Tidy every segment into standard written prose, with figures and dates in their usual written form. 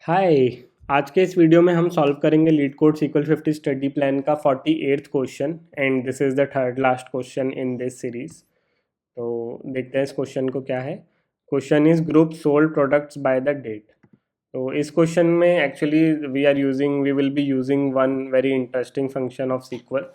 हाय। आज के इस वीडियो में हम सॉल्व करेंगे LeetCode SQL 50 study plan का 48th question and this is the third last question in this series. तो देखते हैं इस क्वेश्चन को क्या है। Question is group sold products by the date. तो इस क्वेश्चन में actually we will be using one very interesting function of SQL.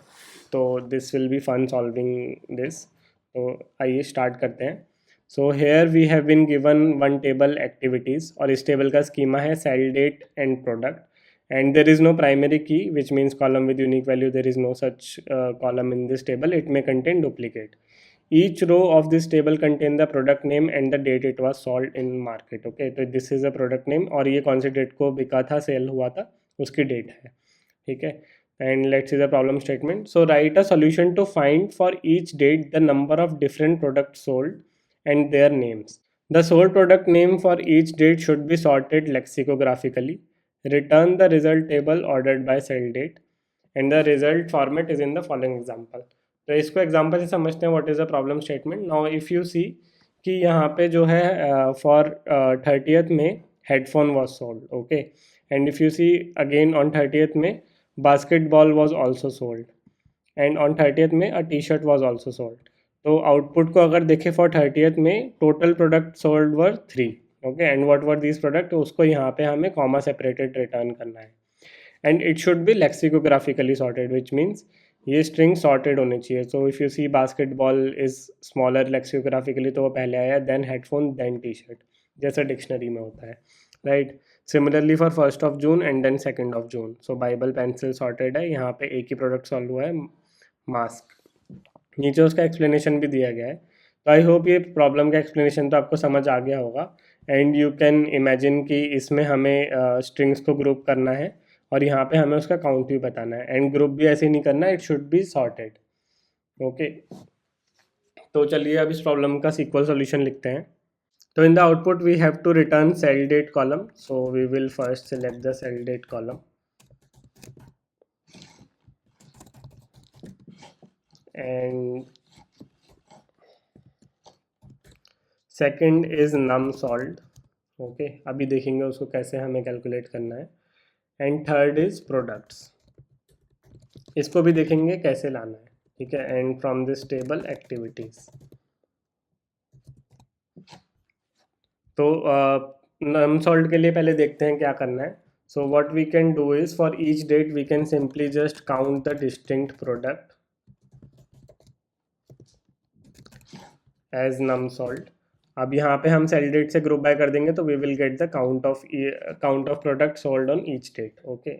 तो this will be fun solving this. तो आइए स्टार्ट करते हैं। So here we have been given one table activities और इस टेबल का स्कीमा है sale date and product and there is no primary key which means column with unique value. There is no such column in this table. It may contain duplicate. Each row of this table contain the product name and the date it was sold in market. Okay, तो this is a product name और ये कौन सी date को बिका था, cell हुआ था, उसकी डेट है। ठीक है। and let's see the problem statement. So write a solution to find for each date the number of different products sold and their names. The sold product name for each date should be sorted lexicographically. Return the result table ordered by sell date and the result format is in the following example. तो इसको example से समझते हैं what is the problem statement. Now if you see कि यहाँ पे जो है फॉर 30th में headphone was sold. Okay, and if you see again on 30th में basketball was also sold and on 30th में a T shirt was also sold. तो output को अगर देखें फॉर 30th में total product sold were 3। Okay, and what were this product, उसको यहाँ पे हमें कॉमा सेपरेटेड रिटर्न करना है and it should be lexicographically sorted which means ये स्ट्रिंग सॉर्टेड होनी चाहिए। So if you see basketball is smaller lexicographically तो वो पहले आया, then headphone, then T shirt, जैसा डिक्शनरी में होता है, right. Similarly for 1st of June and then 2nd of June। So Bible pencil sorted है, यहाँ पे एक ही प्रोडक्ट सॉल्व हुआ है, मास्क। नीचे उसका एक्सप्लेनेशन भी दिया गया है। तो आई होप ये प्रॉब्लम का एक्सप्लेनेशन तो आपको समझ आ गया होगा एंड यू कैन इमेजिन कि इसमें हमें स्ट्रिंग्स को ग्रुप करना है और यहाँ पे हमें उसका काउंट भी बताना है एंड ग्रुप भी ऐसे नहीं करना, it should be sorted. Okay, तो चलिए अब इस प्रॉब्लम का सीक्वल सॉल्यूशन लिखते हैं। तो in the output we have to return sale date column. So we will first select the sale date column and second is num sold. Okay, अभी देखेंगे उसको कैसे हमें कैलकुलेट करना है। एंड थर्ड इज प्रोडक्ट्स, इसको भी देखेंगे कैसे लाना है। ठीक है, and from this table activities. तो नम सॉल्ट के लिए पहले देखते हैं क्या करना है। So what we can do is for each date we can simply just count the distinct product as num sold. अब यहाँ पे हम सेल डेट से ग्रुप बाय कर देंगे तो we will get the count of product sold on each date. Okay,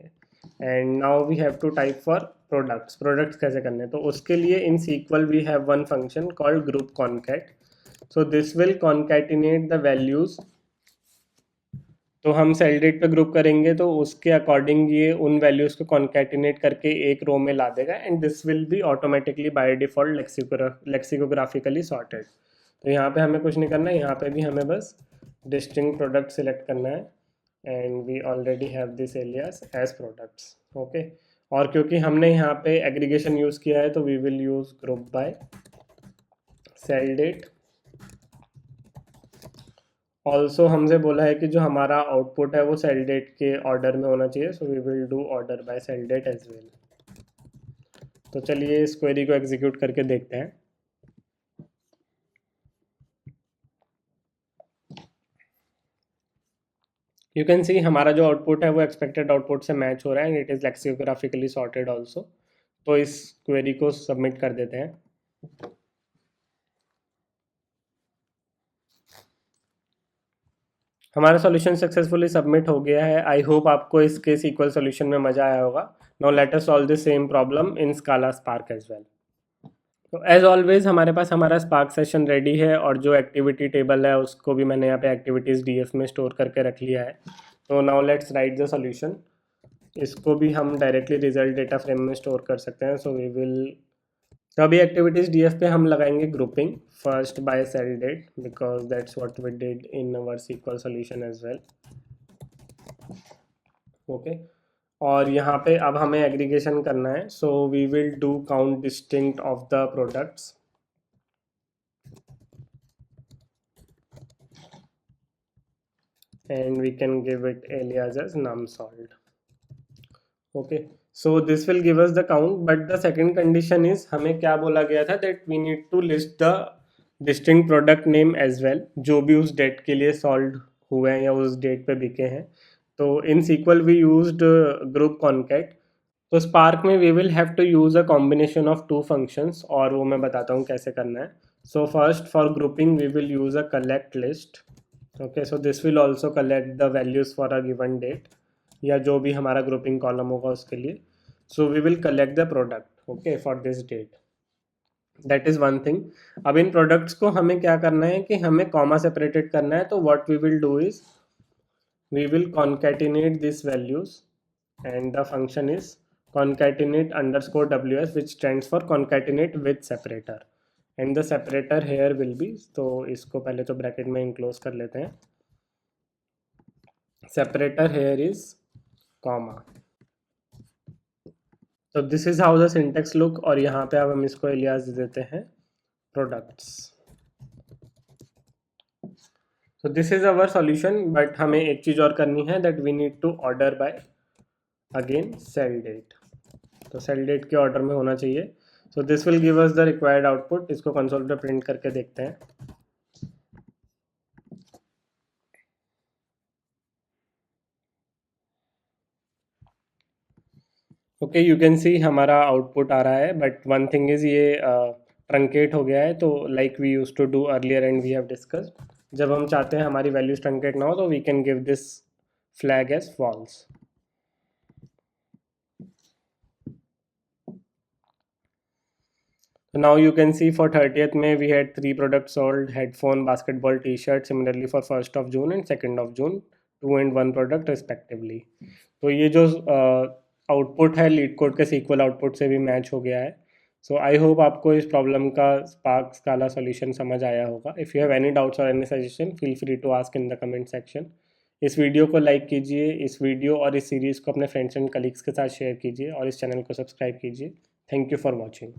and now we have to type for products कैसे करने हैं। तो उसके लिए in SQL we have one function called group concat. So this will concatenate the values. तो हम sale date पे group करेंगे तो उसके अकॉर्डिंग ये उन वैल्यूज को कॉन्कैटिनेट करके एक रो में ला देगा and this will be automatically by default lexicographically sorted. तो यहाँ पे हमें कुछ नहीं करना है, यहाँ पे भी हमें बस डिस्टिंक्ट प्रोडक्ट सिलेक्ट करना है and we already have this alias as products. Okay, और क्योंकि हमने यहाँ पे एग्रीगेशन यूज़ किया है तो we will use group by sale date. Also हमसे बोला है कि जो हमारा आउटपुट है वो सेल डेट के ऑर्डर में होना चाहिए, so we will do order by sale date as well. तो चलिए इस क्वेरी को एग्जीक्यूट करके देखते हैं। यू कैन सी हमारा जो आउटपुट है वो एक्सपेक्टेड आउटपुट से मैच हो रहा है and it is lexicographically sorted also. तो इस क्वेरी को सबमिट कर देते हैं। हमारा सॉल्यूशन सक्सेसफुली सबमिट हो गया है। आई होप आपको इसके सीक्वल सॉल्यूशन में मज़ा आया होगा। Now let us solve the same problem in Scala Spark as well. तो एज ऑलवेज हमारे पास हमारा स्पार्क सेशन रेडी है और जो एक्टिविटी टेबल है उसको भी मैंने यहाँ पे एक्टिविटीज़ डीएफ में स्टोर करके रख लिया है। तो now let's write the solution. इसको भी हम डायरेक्टली रिजल्ट डेटा फ्रेम में स्टोर कर सकते हैं। सो वी विल, तो अभी एक्टिविटीज़ डीएफ पे हम लगाएंगे grouping first by sale date because that's what we did in our SQL solution as well. Okay, और यहाँ पे अब हमें एग्रीगेशन करना है। So we will do count distinct of the products. and we can give it alias as numSolved. Okay, so this will give us the count, but the second condition is हमें क्या बोला गया था that we need to list the distinct product name as well, जो भी उस date के लिए सॉल्व हुए हैं या उस डेट पे बिके हैं. तो इन SQL we used group concat. तो स्पार्क में we will have to use a combination of two functions, और वो मैं बताता हूँ कैसे करना है. So first for grouping we will use a collect list. Okay, so this will also collect the values for a given date, या जो भी हमारा ग्रुपिंग कॉलम होगा उसके लिए. So we will collect the product, okay, for this date. That is one thing. अब इन products को हमें क्या करना है कि हमें कॉमा सेपरेटेड करना है. तो what we will do is we will concatenate these values, and the function is concatenate underscore ws, which stands for concatenate with separator, and the separator here will be, तो इसको पहले तो bracket में enclose कर लेते हैं. separator here is comma. तो this is how the syntax look, और यहाँ पे अब हम इसको एलियास दे देते हैं products. So this is our solution, but हमें एक चीज़ और करनी है, that we need to order by again cell date. तो cell date के ऑर्डर में होना चाहिए. So this will give us the required output. इसको कंसोल पे प्रिंट करके देखते हैं. Okay, you can see हमारा आउटपुट आ रहा है, but one thing is ये ट्रंकेट हो गया है. तो like we used to do earlier and we have discussed, जब हम चाहते हैं हमारी वैल्यूज ट्रंकेट ना हो तो we can give this flag as false. So now you can see for 30th May we had 3 products sold: headphone, basketball, t-shirt. Similarly for 1st of June and 2nd of June, 2 and 1 product respectively. तो ये जो output है leet code के sequel output से भी match हो गया है. सो आई होप आपको इस प्रॉब्लम का स्पार्क स्काला सॉल्यूशन समझ आया होगा. If you have any doubts और any suggestion, feel free to ask in the comment section. इस वीडियो को लाइक कीजिए, इस वीडियो और इस सीरीज़ को अपने फ्रेंड्स एंड कलीग्स के साथ शेयर कीजिए, और इस चैनल को सब्सक्राइब कीजिए. Thank you for watching.